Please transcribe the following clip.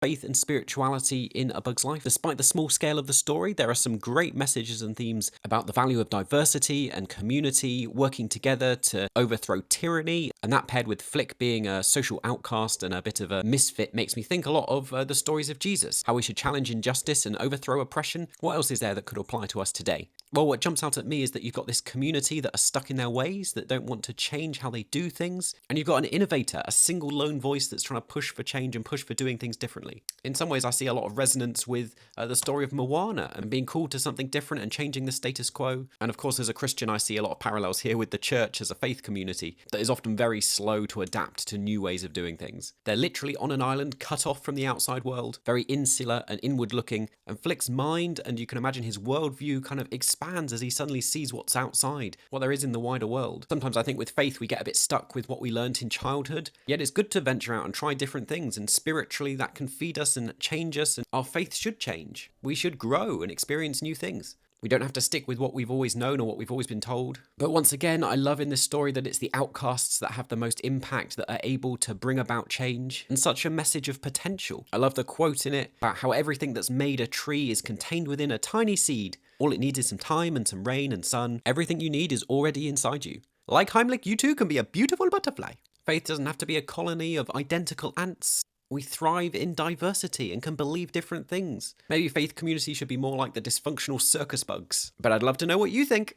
faith and spirituality in A Bug's Life. Despite the small scale of the story, there are some great messages and themes about the value of diversity and community, working together to overthrow tyranny, and that paired with Flik being a social outcast and a bit of a misfit makes me think a lot of the stories of Jesus, how we should challenge injustice and overthrow oppression. What else is there that could apply to us today? Well, what jumps out at me is that you've got this community that are stuck in their ways, that don't want to change how they do things, and you've got an innovator, a single lone voice that's trying to push for change and push for doing things differently. In some ways, I see a lot of resonance with the story of Moana and being called to something different and changing the status quo. And of course, as a Christian, I see a lot of parallels here with the church as a faith community that is often very slow to adapt to new ways of doing things. They're literally on an island, cut off from the outside world, very insular and inward looking, and Flick's mind, and you can imagine his worldview, kind of expands as he suddenly sees what's outside, what there is in the wider world. Sometimes I think with faith we get a bit stuck with what we learnt in childhood, yet it's good to venture out and try different things, and spiritually that can feed us and change us, and our faith should change. We should grow and experience new things. We don't have to stick with what we've always known or what we've always been told. But once again, I love in this story that it's the outcasts that have the most impact, that are able to bring about change, and such a message of potential. I love the quote in it about how everything that's made a tree is contained within a tiny seed. All it needs is some time and some rain and sun. Everything you need is already inside you. Like Heimlich, you too can be a beautiful butterfly. Faith doesn't have to be a colony of identical ants. We thrive in diversity and can believe different things. Maybe faith community should be more like the dysfunctional circus bugs. But I'd love to know what you think.